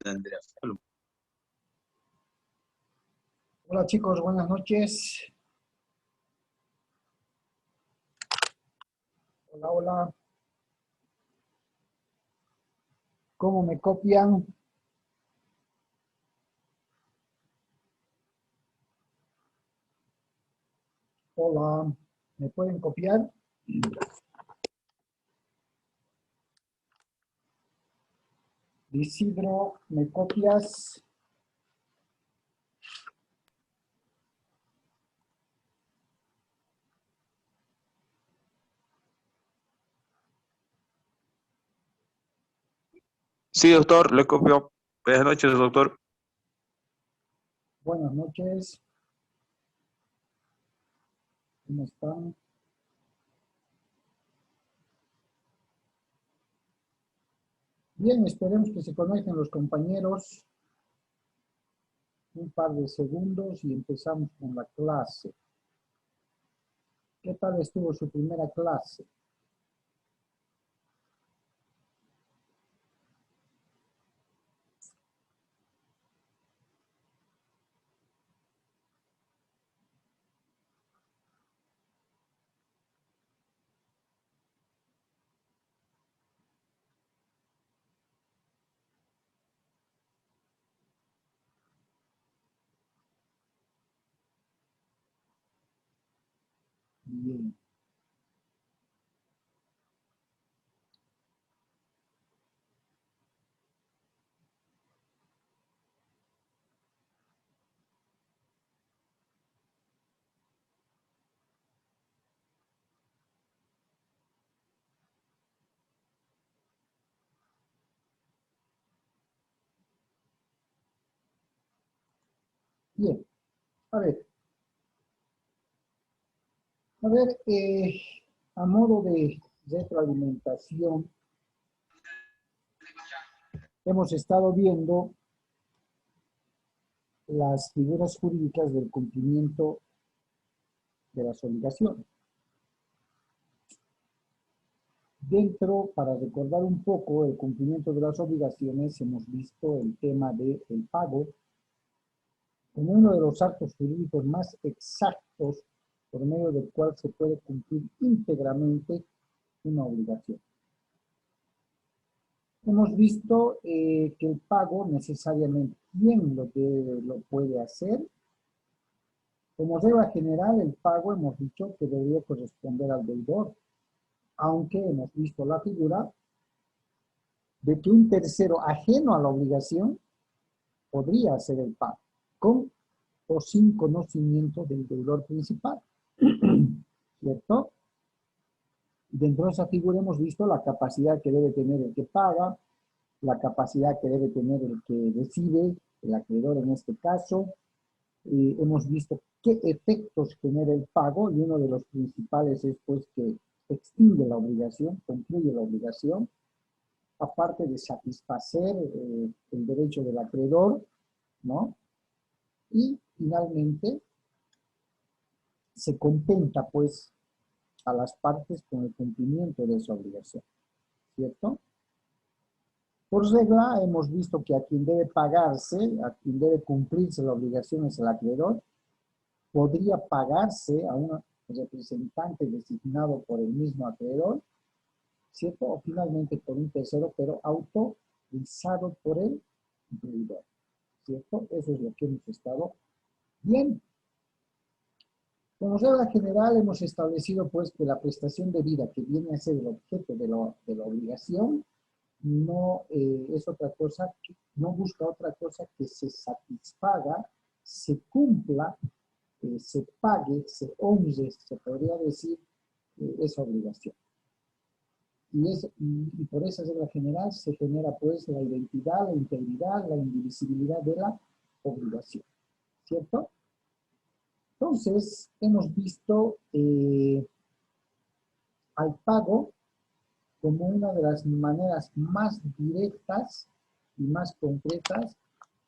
Andrea. Hola chicos, buenas noches. Hola, hola. ¿Cómo me copian? Hola, ¿me pueden copiar? Isidro, ¿me copias? Sí, doctor, le copio. Buenas noches, doctor. Buenas noches. ¿Cómo están? Bien, esperemos que se conecten los compañeros. Un par de segundos y empezamos con la clase. ¿Qué tal estuvo su primera clase? Bien. Bien. A ver, a modo de retroalimentación, hemos estado viendo las figuras jurídicas del cumplimiento de las obligaciones. Dentro, para recordar un poco el cumplimiento de las obligaciones, hemos visto el tema del pago como uno de los actos jurídicos más exactos por medio del cual se puede cumplir íntegramente una obligación. Hemos visto que el pago necesariamente, ¿quién lo puede hacer? Como regla general, el pago hemos dicho que debería corresponder al deudor, aunque hemos visto la figura de que un tercero ajeno a la obligación podría hacer el pago, con o sin conocimiento del deudor principal, ¿cierto? Dentro de esa figura hemos visto la capacidad que debe tener el que paga, la capacidad que debe tener el que recibe, el acreedor en este caso. Hemos visto qué efectos genera el pago y uno de los principales es pues que extingue la obligación, concluye la obligación, aparte de satisfacer el derecho del acreedor, ¿no? Y finalmente se contenta pues a las partes con el cumplimiento de esa obligación, ¿cierto? Por regla hemos visto que a quien debe pagarse, a quien debe cumplirse la obligación es el acreedor, podría pagarse a un representante designado por el mismo acreedor, ¿cierto? O finalmente por un tercero, pero autorizado por el deudor, ¿cierto? Eso es lo que hemos estado viendo. Como regla general hemos establecido pues que la prestación debida que viene a ser el objeto de la obligación no es otra cosa, no busca otra cosa que se satisfaga, se cumpla, se pague, se honre, se podría decir, esa obligación. Y por esa regla general se genera pues la identidad, la integridad, la indivisibilidad de la obligación, ¿cierto? Entonces, hemos visto al pago como una de las maneras más directas y más concretas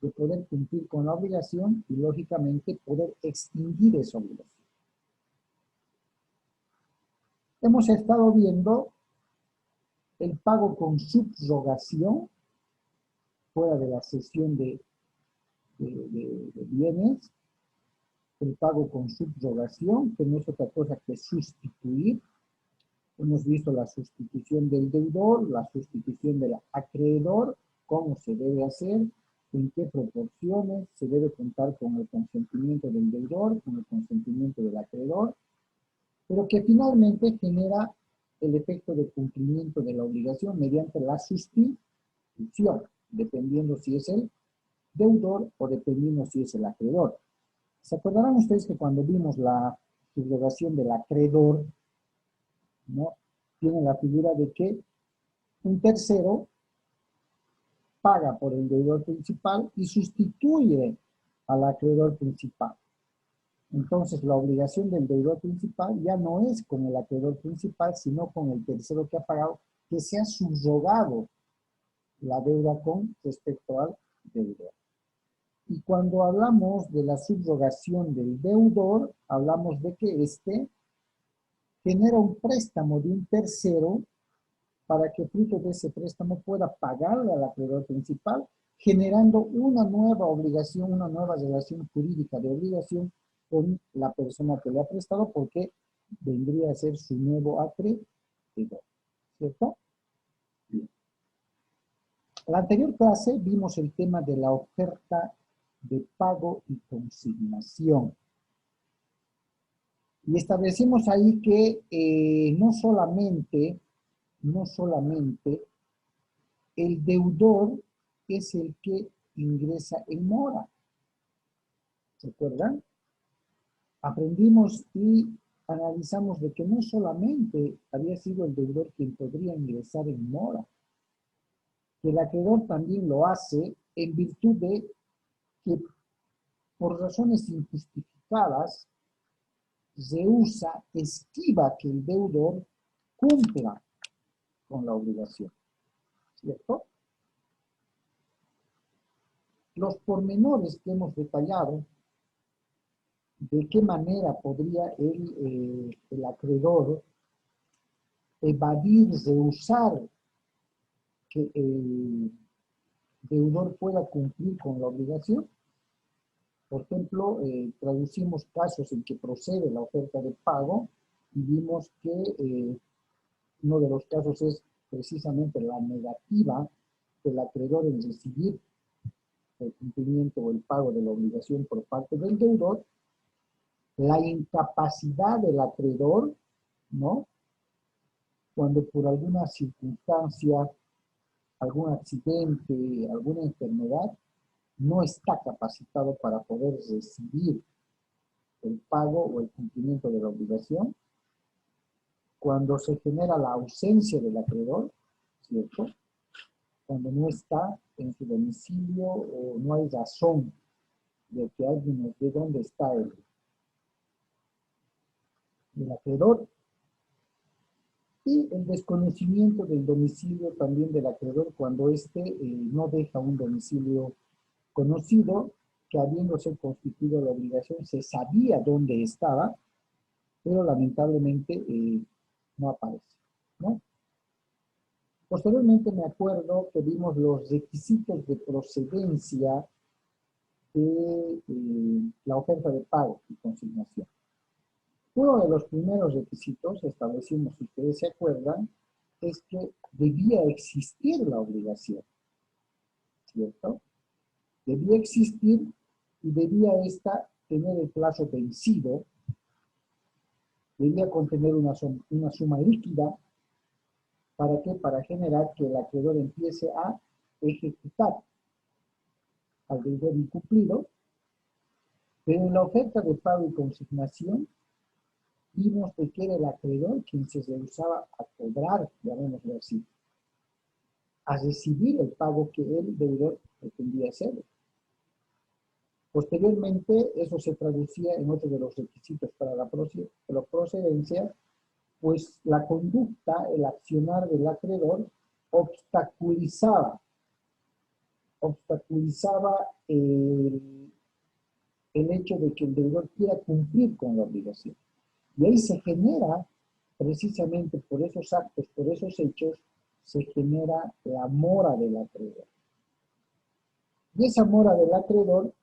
de poder cumplir con la obligación y, lógicamente, poder extinguir esa obligación. Hemos estado viendo el pago con subrogación fuera de la cesión de bienes, el pago con subrogación, que no es otra cosa que sustituir. Hemos visto la sustitución del deudor, la sustitución del acreedor, cómo se debe hacer, en qué proporciones, se debe contar con el consentimiento del deudor, con el consentimiento del acreedor, pero que finalmente genera el efecto de cumplimiento de la obligación mediante la sustitución, dependiendo si es el deudor o dependiendo si es el acreedor. ¿Se acordarán ustedes que cuando vimos la subrogación del acreedor, ¿no?, tiene la figura de que un tercero paga por el deudor principal y sustituye al acreedor principal? Entonces, la obligación del deudor principal ya no es con el acreedor principal, sino con el tercero que ha pagado, que se ha subrogado la deuda con respecto al deudor. Y cuando hablamos de la subrogación del deudor, hablamos de que éste genera un préstamo de un tercero para que fruto de ese préstamo pueda pagarle al acreedor principal, generando una nueva obligación, una nueva relación jurídica de obligación con la persona que le ha prestado, porque vendría a ser su nuevo acreedor, ¿cierto? Bien. En la anterior clase vimos el tema de la oferta de pago y consignación. Y establecimos ahí que no solamente el deudor es el que ingresa en mora. ¿Se acuerdan? Aprendimos y analizamos de que no solamente había sido el deudor quien podría ingresar en mora, que el acreedor también lo hace en virtud de que por razones injustificadas rehúsa, esquiva que el deudor cumpla con la obligación, ¿cierto? Los pormenores que hemos detallado, de qué manera podría el acreedor evadir, rehusar que el deudor pueda cumplir con la obligación. Por ejemplo, traducimos casos en que procede la oferta de pago y vimos que uno de los casos es precisamente la negativa del acreedor en recibir el cumplimiento o el pago de la obligación por parte del deudor, la incapacidad del acreedor, ¿no?, cuando por alguna circunstancia, algún accidente, alguna enfermedad, no está capacitado para poder recibir el pago o el cumplimiento de la obligación, cuando se genera la ausencia del acreedor, ¿cierto?, cuando no está en su domicilio o no hay razón de que alguien nos dé dónde está el acreedor, y el desconocimiento del domicilio también del acreedor cuando éste no deja un domicilio conocido, que habiéndose constituido la obligación se sabía dónde estaba, pero lamentablemente no aparece, ¿no? Posteriormente me acuerdo que vimos los requisitos de procedencia de la oferta de pago y consignación. Uno de los primeros requisitos, establecimos, si ustedes se acuerdan, es que debía existir la obligación, ¿cierto? Debía existir y debía esta tener el plazo vencido, debía contener una suma líquida. ¿Para qué? Para generar que el acreedor empiece a ejecutar al deudor incumplido, pero en la oferta de pago y consignación vimos de que era el acreedor quien se rehusaba a cobrar, llamémoslo así, a recibir el pago que el deudor pretendía hacer. Posteriormente, eso se traducía en otro de los requisitos para la procedencia, pues la conducta, el accionar del acreedor obstaculizaba el hecho de que el deudor quiera cumplir con la obligación. Y ahí se genera, precisamente por esos actos, por esos hechos, se genera la mora del acreedor. Y esa mora del acreedor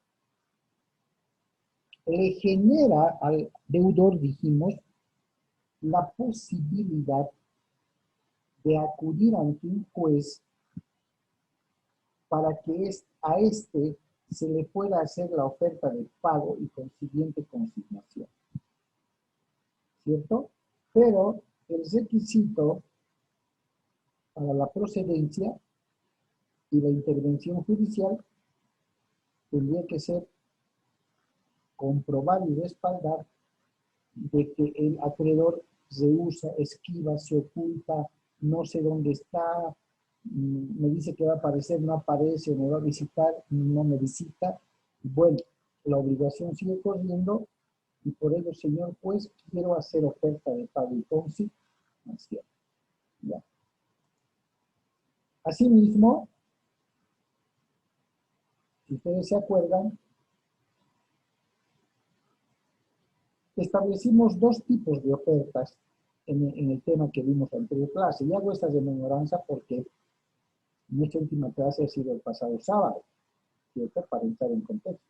le genera al deudor, dijimos, la posibilidad de acudir ante un juez para que a este se le pueda hacer la oferta de pago y consiguiente consignación. ¿Cierto? Pero el requisito para la procedencia y la intervención judicial tendría que ser comprobar y respaldar de que el acreedor rehúsa, esquiva, se oculta, no sé dónde está, me dice que va a aparecer, no aparece, me va a visitar, no me visita. Bueno, la obligación sigue corriendo y por ello, señor juez, quiero hacer oferta de pago y consignación. Ya. Asimismo, si ustedes se acuerdan, establecimos dos tipos de ofertas en el tema que vimos en anterior clase. Y hago esta rememoranza porque nuestra última clase ha sido el pasado sábado, ¿cierto? Para entrar en contexto.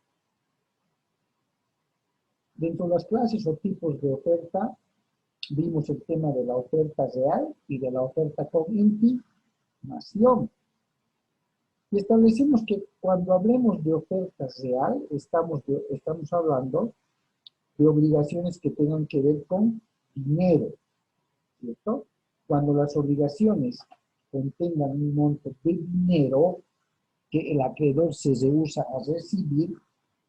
Dentro de las clases o tipos de oferta, vimos el tema de la oferta real y de la oferta con intimación. Y establecimos que cuando hablemos de oferta real, estamos hablando de obligaciones que tengan que ver con dinero, ¿cierto? Cuando las obligaciones contengan un monto de dinero que el acreedor se rehúsa a recibir,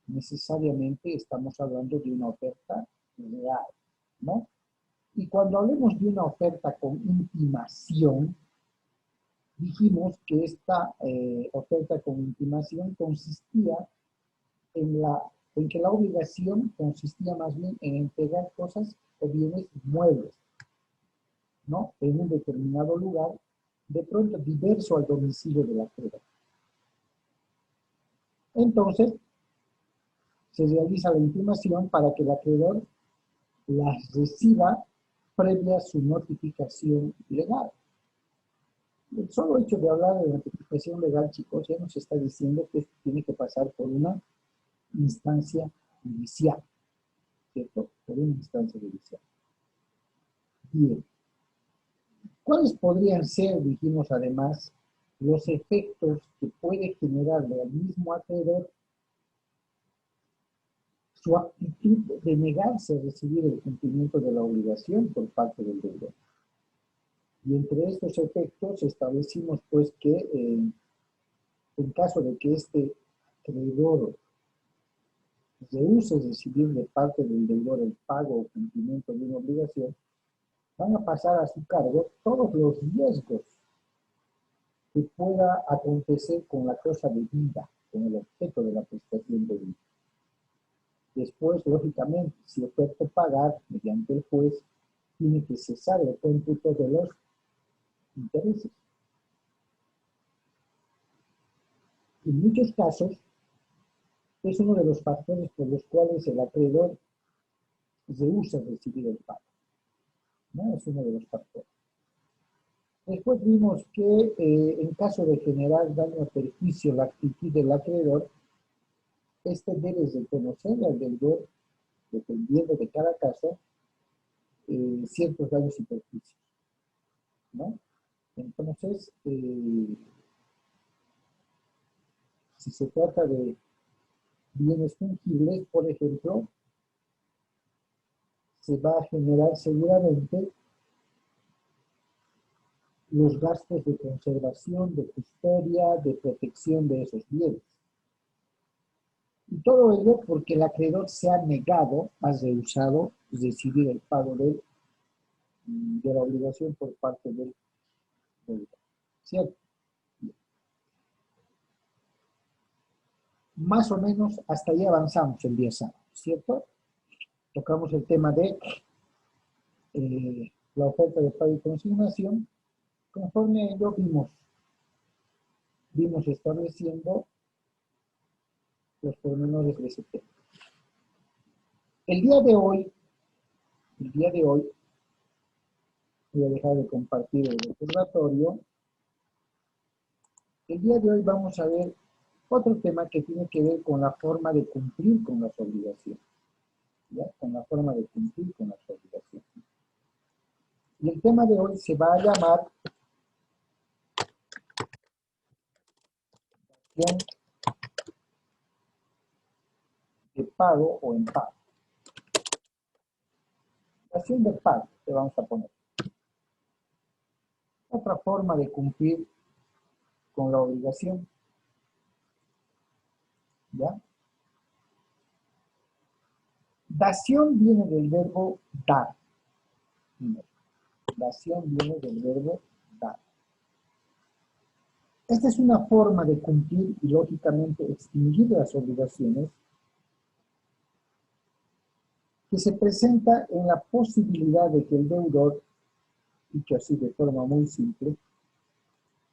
necesariamente estamos hablando de una oferta real, ¿no? Y cuando hablemos de una oferta con intimación, dijimos que esta oferta con intimación consistía en que la obligación consistía más bien en entregar cosas o bienes muebles, ¿no? En un determinado lugar, de pronto diverso al domicilio del acreedor. Entonces, se realiza la intimación para que el acreedor las reciba previa a su notificación legal. El solo hecho de hablar de notificación legal, chicos, ya nos está diciendo que esto tiene que pasar por una instancia judicial, ¿cierto? Por una instancia judicial. Bien. ¿Cuáles podrían ser, dijimos además, los efectos que puede generarle al mismo acreedor su actitud de negarse a recibir el cumplimiento de la obligación por parte del deudor? Y entre estos efectos establecimos pues que en caso de que este acreedor rehúse recibir de parte del deudor el pago o cumplimiento de una obligación, van a pasar a su cargo todos los riesgos que pueda acontecer con la cosa debida, con el objeto de la prestación debida. Después, lógicamente, si oferta pagar mediante el juez, tiene que cesar el cómputo de los intereses. En muchos casos, es uno de los factores por los cuales el acreedor rehúsa recibir el pago, ¿no? Es uno de los factores. Después vimos que en caso de generar daño o perjuicio la actitud del acreedor, este debe reconocer al deudor, dependiendo de cada caso, ciertos daños y perjuicios, ¿no? Entonces, si se trata de bienes fungibles, por ejemplo, se va a generar seguramente los gastos de conservación, de custodia, de protección de esos bienes. Y todo ello porque el acreedor se ha negado, ha rehusado recibir el pago de la obligación por parte del deudor. ¿Cierto? Más o menos hasta ahí avanzamos el día sábado, ¿cierto? Tocamos el tema de la oferta de pago y consignación. Conforme a ello vimos estableciendo los pormenores de ese tema. El día de hoy, voy a dejar de compartir el recordatorio. El día de hoy vamos a ver Otro tema que tiene que ver con la forma de cumplir con las obligaciones. ¿Ya? Con la forma de cumplir con las obligaciones. Y el tema de hoy se va a llamar dación de pago o en pago. Dación de pago, que vamos a poner. Otra forma de cumplir con la obligación. ¿Ya? Dación viene del verbo dar. Dación viene del verbo dar. Esta es una forma de cumplir y lógicamente extinguir las obligaciones que se presenta en la posibilidad de que el deudor, dicho así de forma muy simple,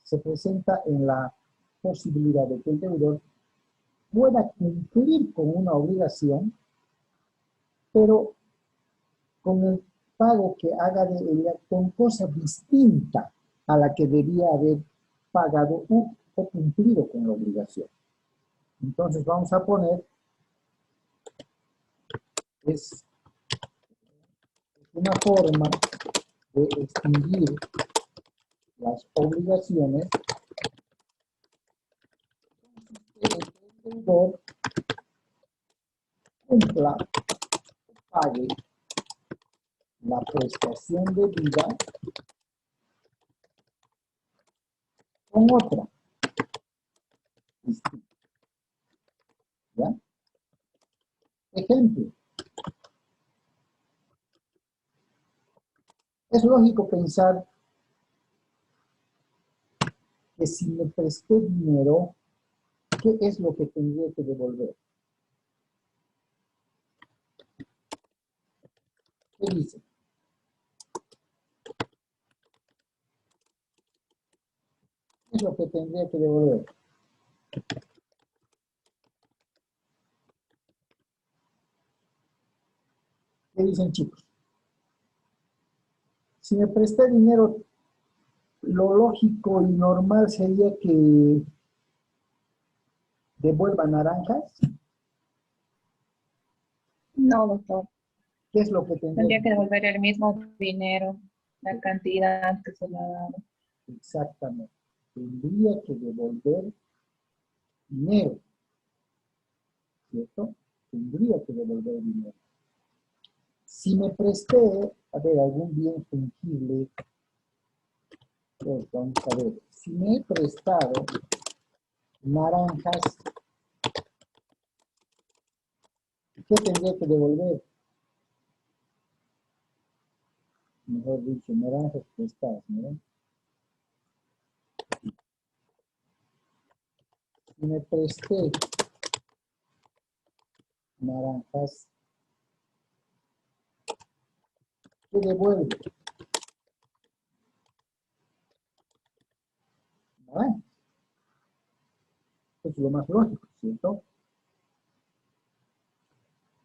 se presenta en la posibilidad de que el deudor pueda cumplir con una obligación, pero con el pago que haga de ella con cosa distinta a la que debía haber pagado o cumplido con la obligación. Entonces vamos a poner, es una forma de extinguir las obligaciones que el deudor cumpla o pague la prestación debida con otra distinta. ¿Ya? Ejemplo. Es lógico pensar que si me presté dinero, ¿qué es lo que tendría que devolver? ¿Qué dice? ¿Qué es lo que tendría que devolver? ¿Qué dicen, chicos? Si me presté dinero, lo lógico y normal sería que devuelva naranjas. No, doctor. ¿Qué es lo que Tendría que que devolver el mismo dinero, la cantidad que se le ha dado. Exactamente. Tendría que devolver dinero, ¿cierto? Tendría que devolver dinero. Si me presté, a ver, algún bien fungible, pues vamos a ver, si me he prestado naranjas, ¿qué tendría que devolver? Mejor dicho, naranjas prestadas, ¿no? Si me presté naranjas, ¿qué devuelve? Naranjas. Es lo más lógico, ¿cierto?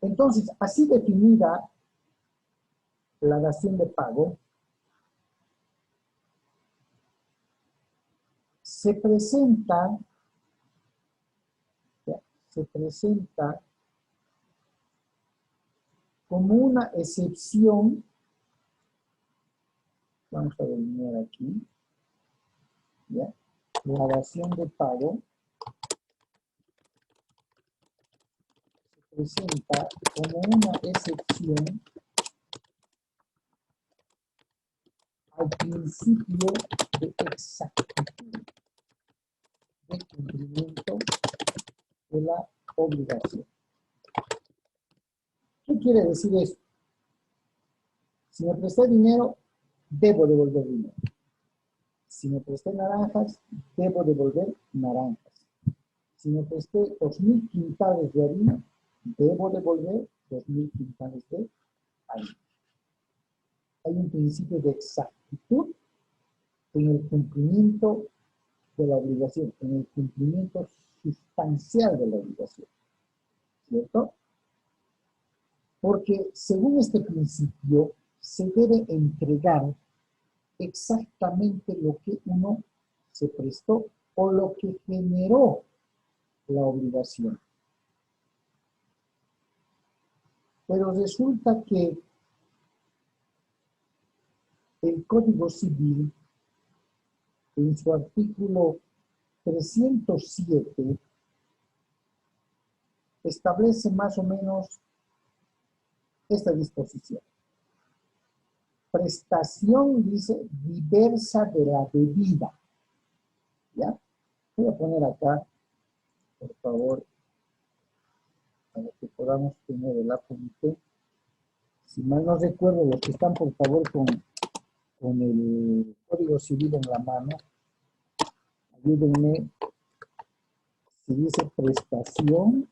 Entonces, así definida la dación de pago, se presenta como una excepción, vamos a delinear aquí, ¿ya? La dación de pago se presenta como una excepción al principio de exactitud de cumplimiento de la obligación. ¿Qué quiere decir esto? Si me presté dinero, debo devolver dinero. Si me presté naranjas, debo devolver naranjas. Si me presté 2.000 quintales de harina, debo devolver 2.000 quintales de harina. Hay un principio de exactitud en el cumplimiento de la obligación, en el cumplimiento sustancial de la obligación, ¿cierto? Porque según este principio, se debe entregar exactamente lo que uno se prestó o lo que generó la obligación. Pero resulta que el Código Civil, en su artículo 307, establece más o menos esta disposición. Prestación, dice, diversa de la debida. ¿Ya? Voy a poner acá, por favor, para que podamos tener el apunte. Si mal no recuerdo, los que están, por favor, con el Código Civil en la mano, ayúdenme. Si dice prestación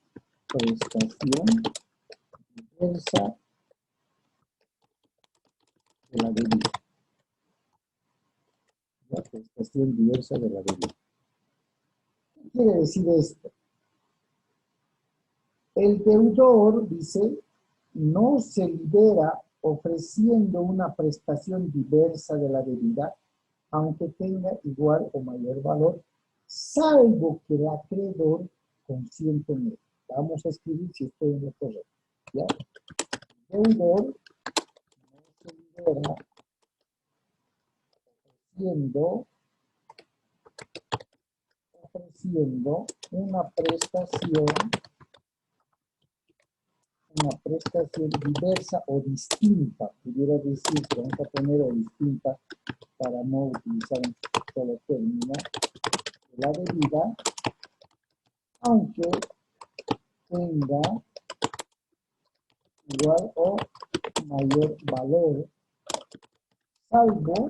diversa de la debida. La prestación diversa de la debida. ¿Qué quiere decir esto? El deudor, dice, no se libera ofreciendo una prestación diversa de la debida, aunque tenga igual o mayor valor, salvo que el acreedor consiente en él. Vamos a escribir si estoy en lo correcto. ¿Ya? El deudor no se libera ofreciendo una prestación diversa o distinta, pudiera decir, vamos a poner o distinta para no utilizar un solo término, la debida, aunque tenga igual o mayor valor, salvo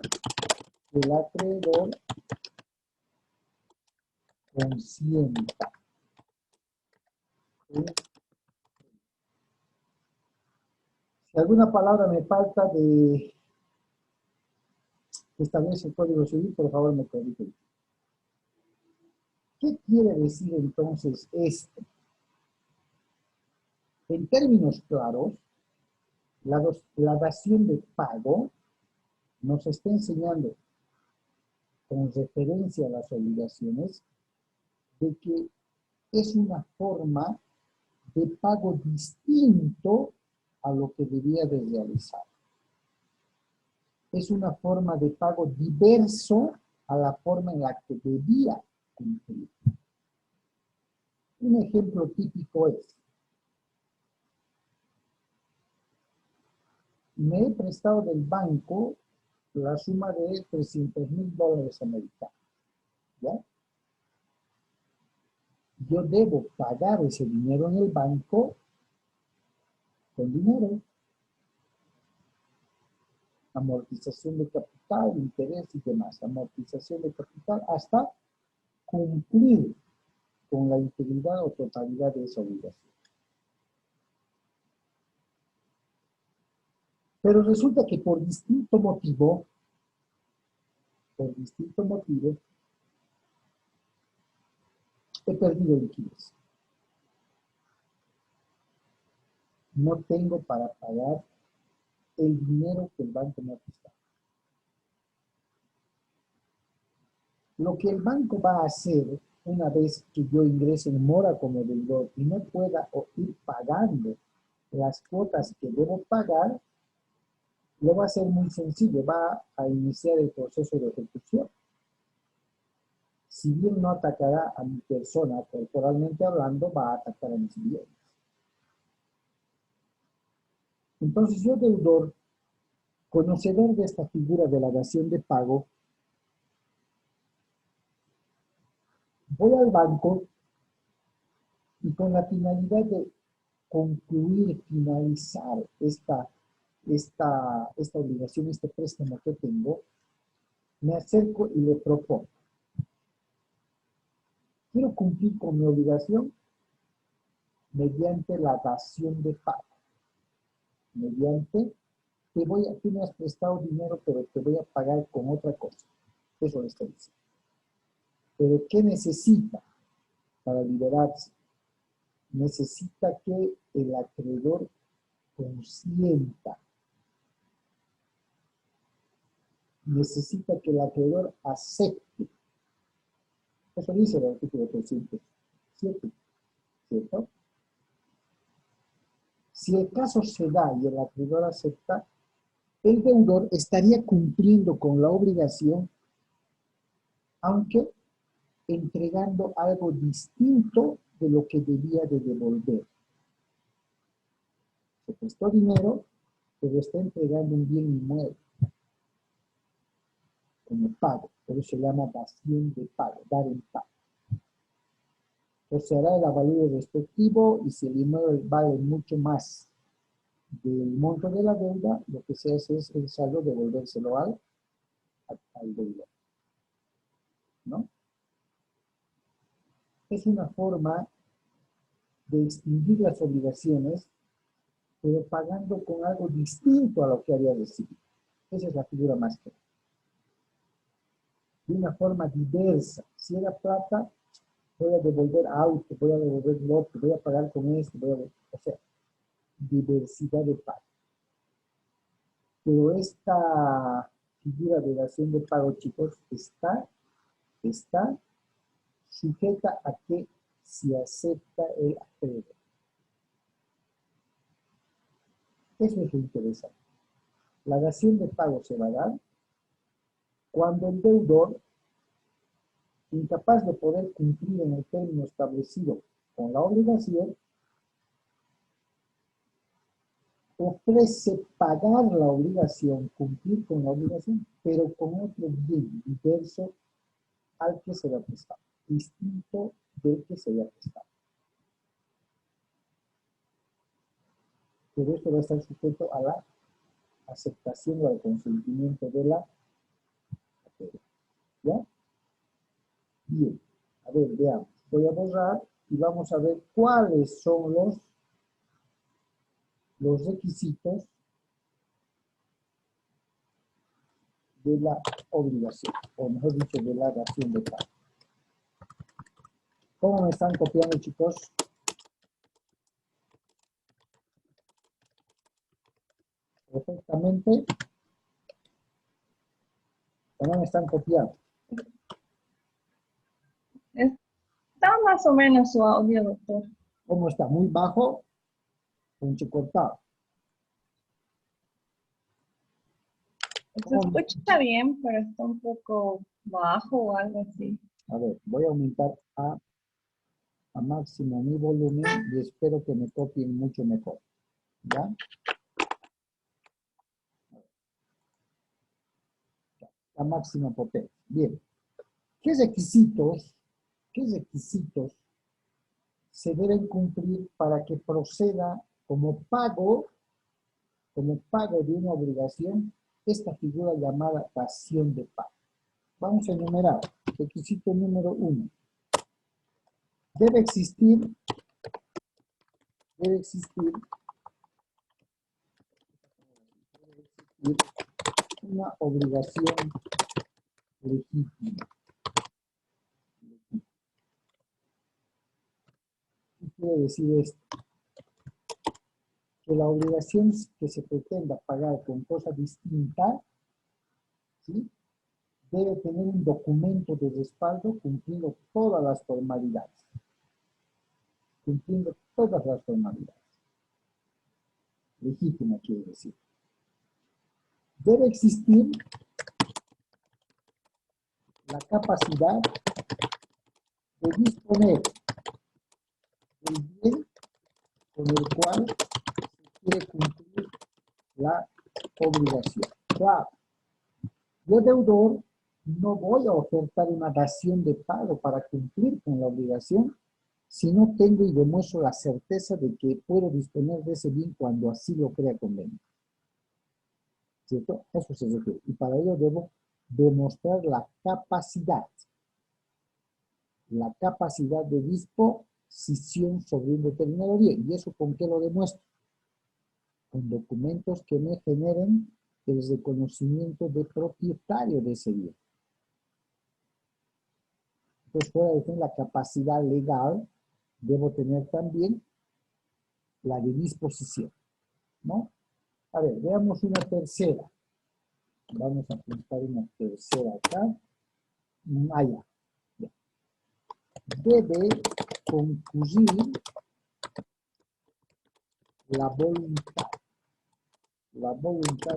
que el acreedor consienta. ¿Sí? Si alguna palabra me falta de establece el Código Civil, por favor me corrigen. ¿Qué quiere decir entonces esto? En términos claros, la dación de pago nos está enseñando, con referencia a las obligaciones, de que es una forma de pago distinto a lo que debía de realizar. Es una forma de pago diverso a la forma en la que debía cumplir. Un ejemplo típico es, me he prestado del banco la suma de $300,000 americanos, ¿ya? Yo debo pagar ese dinero en el banco con dinero, amortización de capital, interés y demás, amortización de capital hasta cumplir con la integridad o totalidad de esa obligación. Pero resulta que por distinto motivo, he perdido liquidez. No tengo para pagar el dinero que el banco me ha prestado. Lo que el banco va a hacer una vez que yo ingrese en mora como deudor y no pueda ir pagando las cuotas que debo pagar, lo va a hacer muy sencillo, va a iniciar el proceso de ejecución. Si bien no atacará a mi persona corporalmente hablando, va a atacar a mis bienes. Entonces yo, deudor, conocedor de esta figura de la dación de pago, voy al banco y con la finalidad de concluir, finalizar esta obligación, este préstamo que tengo, me acerco y le propongo. Quiero cumplir con mi obligación mediante la dación de pago. Mediante, tú me has prestado dinero, pero te voy a pagar con otra cosa. Eso le estoy diciendo. Pero ¿qué necesita para liberarse? Necesita que el acreedor consienta. Necesita que el acreedor acepte. Eso dice el artículo 307. 7, ¿cierto? Si el caso se da y el acreedor acepta, el deudor estaría cumpliendo con la obligación, aunque entregando algo distinto de lo que debía de devolver. Se prestó dinero, pero está entregando un bien inmueble como pago. Por eso se llama dación de pago, dar en pago. Entonces se hará el avalúo respectivo y si el inmueble vale mucho más del monto de la deuda, lo que se hace es el saldo devolvérselo al deudor, ¿no? Es una forma de extinguir las obligaciones, pero pagando con algo distinto a lo que había recibido. Esa es la figura más clara. De una forma diversa. Si era plata, voy a devolver auto, voy a devolver lote, voy a pagar con esto, o sea, diversidad de pago. Pero esta figura de dación de pago, chicos, está sujeta a que se acepta el acreedor. Eso es lo interesante. La dación de pago se va a dar cuando el deudor, incapaz de poder cumplir en el término establecido con la obligación, ofrece pagar la obligación, cumplir con la obligación, pero con otro bien diverso al que se le ha prestado, distinto del que se le ha prestado. Pero esto va a estar sujeto a la aceptación o al consentimiento de la acreedor. ¿Ya? Bien, a ver, veamos. Voy a borrar y vamos a ver cuáles son los requisitos de la obligación, o mejor dicho, de la dación de pago. ¿Cómo me están copiando, chicos? Perfectamente. ¿O no me están copiando? Está más o menos su audio, doctor. ¿Cómo está? ¿Muy bajo? Mucho cortado. Se escucha bien, pero está un poco bajo o algo así. A ver, voy a aumentar a máximo mi volumen y espero que me copien mucho mejor. ¿Ya? A máxima potencia. Bien. ¿Qué requisitos se deben cumplir para que proceda como pago de una obligación esta figura llamada dación de pago? Vamos a enumerar. Requisito número 1. Debe existir una obligación legítima. ¿Qué quiere decir esto? Que la obligación que se pretenda pagar con cosa distinta, ¿sí?, debe tener un documento de respaldo cumpliendo todas las formalidades. Legítima quiere decir. Debe existir la capacidad de disponer del bien con el cual se quiere cumplir la obligación. Claro, yo deudor no voy a ofertar una dación de pago para cumplir con la obligación si no tengo y demuestro la certeza de que puedo disponer de ese bien cuando así lo crea conveniente. ¿Cierto? Eso se refiere. Y para ello debo demostrar la capacidad de disposición sobre un determinado bien. ¿Y eso con qué lo demuestro? Con documentos que me generen el reconocimiento de propietario de ese bien. Entonces, fuera de tener la capacidad legal, debo tener también la de disposición, ¿no? A ver, veamos una tercera. Vamos a apuntar una tercera acá. Ya. Debe concurrir la voluntad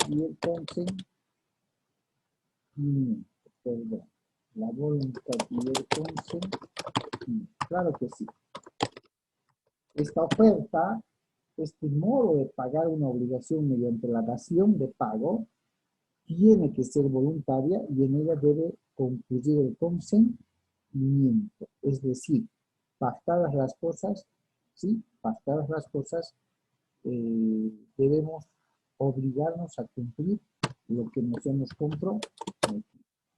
y el consentimiento, perdón, la voluntad y el consentimiento, claro que sí. Esta oferta, este modo de pagar una obligación mediante la dación de pago, tiene que ser voluntaria y en ella debe concluir el consentimiento. Es decir, pactadas las cosas, ¿sí? Pactadas las cosas, debemos obligarnos a cumplir lo que nos hemos comprometido.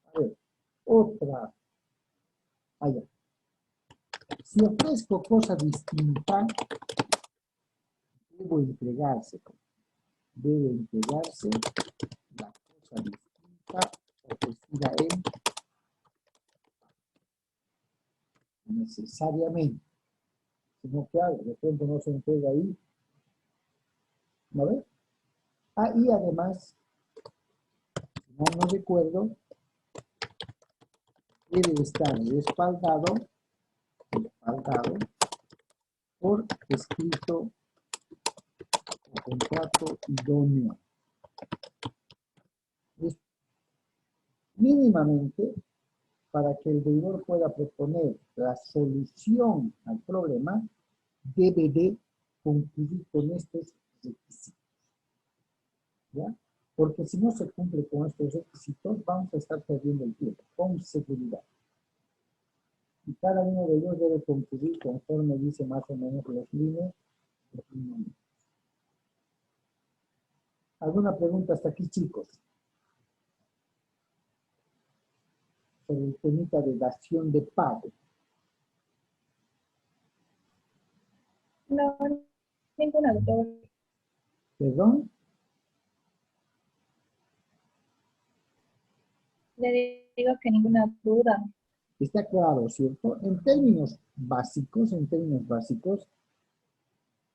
A ver, otra. Allá. Si ofrezco cosa distinta, debe entregarse la cosa distinta ofrecida necesariamente. Sino que de pronto no se entrega ahí. ¿No ves? Y además, si mal no recuerdo, debe estar respaldado por escrito o contrato idóneo. Mínimamente, para que el deudor pueda proponer la solución al problema, debe de concluir con estos requisitos. ¿Ya? Porque si no se cumple con estos requisitos, vamos a estar perdiendo el tiempo, con seguridad. Y cada uno de ellos debe concluir conforme dice más o menos los líneas. ¿Alguna pregunta hasta aquí, chicos? Sobre el temita de dación de pago. No, ninguna, doctor. ¿Perdón? Le digo que ninguna duda. Está claro, ¿cierto? En términos básicos,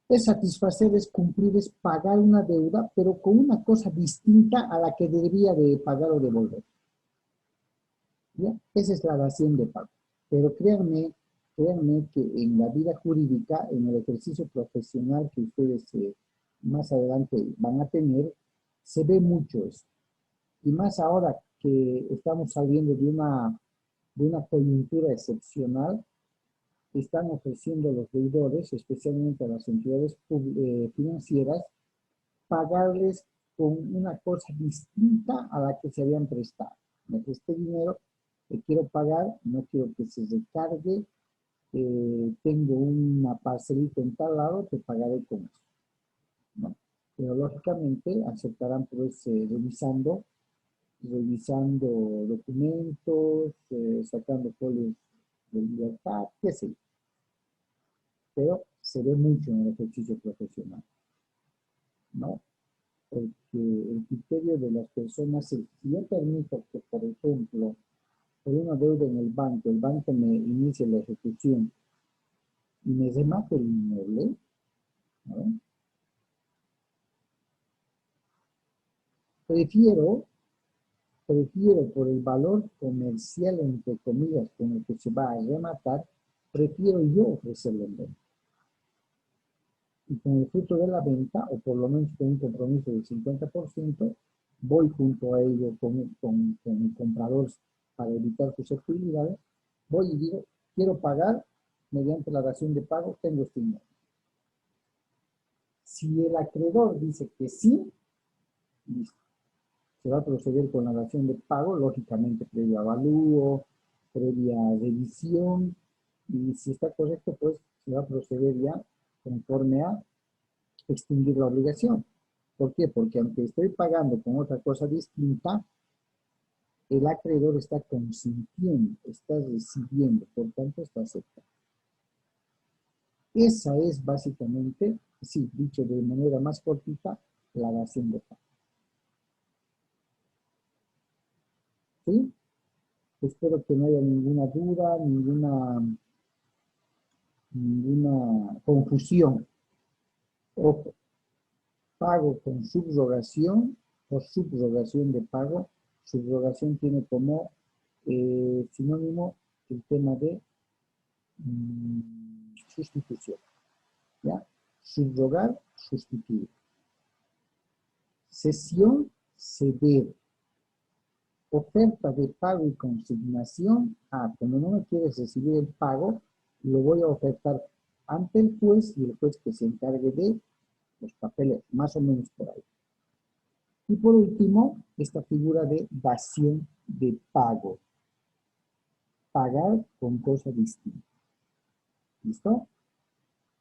es satisfacer, es cumplir, es pagar una deuda, pero con una cosa distinta a la que debería de pagar o devolver. ¿Ya? Esa es la dación de pago. Pero créanme que en la vida jurídica, en el ejercicio profesional que ustedes más adelante van a tener, se ve mucho eso. Y más ahora que estamos saliendo de una coyuntura excepcional, están ofreciendo los deudores, especialmente a las entidades financieras, pagarles con una cosa distinta a la que se habían prestado. Me presté dinero, te quiero pagar, no quiero que se recargue, tengo una parcelita en tal lado, te pagaré con eso, ¿no? Pero lógicamente aceptarán pues revisando documentos, sacando folios de libertad, qué sé yo. Pero se ve mucho en el ejercicio profesional, ¿no? Porque el criterio de las personas es, si yo permito que, por ejemplo, por una deuda en el banco me inicie la ejecución y me remate el inmueble, ¿no? Prefiero por el valor comercial, entre comillas, con el que se va a rematar, prefiero yo ofrecerlo en venta. Y con el fruto de la venta, o por lo menos con un compromiso del 50%, voy junto a ello con el comprador para evitar susceptibilidades, voy y digo, quiero pagar mediante la dación de pago, tengo este dinero. Si el acreedor dice que sí, listo. Se va a proceder con la dación de pago, lógicamente previo avalúo, previa revisión, y si está correcto, pues se va a proceder ya conforme a extinguir la obligación. ¿Por qué? Porque aunque estoy pagando con otra cosa distinta, el acreedor está consintiendo, está recibiendo, por tanto está aceptando. Esa es básicamente, sí, dicho de manera más cortita, la dación de pago. ¿Sí? Espero que no haya ninguna duda, ninguna confusión. Ojo, pago con subrogación o subrogación de pago. Subrogación tiene como sinónimo el tema de sustitución. ¿Ya? Subrogar, sustituir. Cesión, ceder. Oferta de pago y consignación. Como no me quieres recibir el pago, lo voy a ofertar ante el juez y el juez que se encargue de los papeles, más o menos por ahí. Y por último, esta figura de dación de pago. Pagar con cosa distinta. ¿Listo?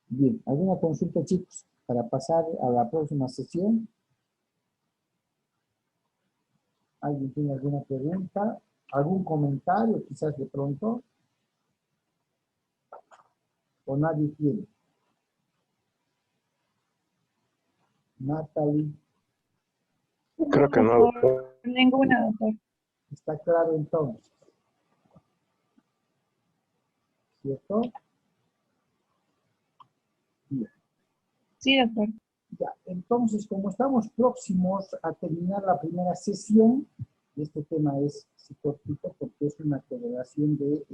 Bien, ¿alguna consulta, chicos, para pasar a la próxima sesión? ¿Alguien tiene alguna pregunta? ¿Algún comentario quizás de pronto? ¿O nadie tiene? Natalie, Creo que no, doctor. Ninguna, doctor. ¿está claro entonces? ¿Cierto? Bien. Sí, doctor. Ya, entonces, como estamos próximos a terminar la primera sesión, este tema es cortito porque es una correlación de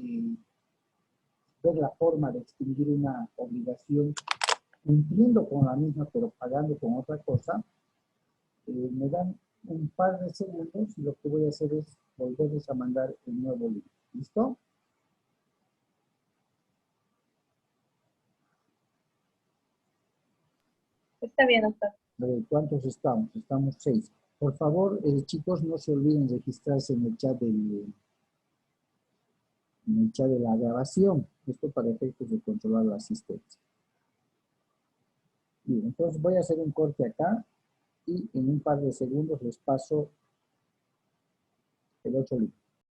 ver la forma de extinguir una obligación cumpliendo con la misma pero pagando con otra cosa. Me dan un par de segundos y lo que voy a hacer es volverles a mandar el nuevo link. ¿Listo? Está bien, doctor. A ver, ¿cuántos estamos? Estamos 6. Por favor, chicos, no se olviden registrarse en el chat de la grabación. Esto para efectos de controlar la asistencia. Bien, entonces voy a hacer un corte acá y en un par de segundos les paso el otro link.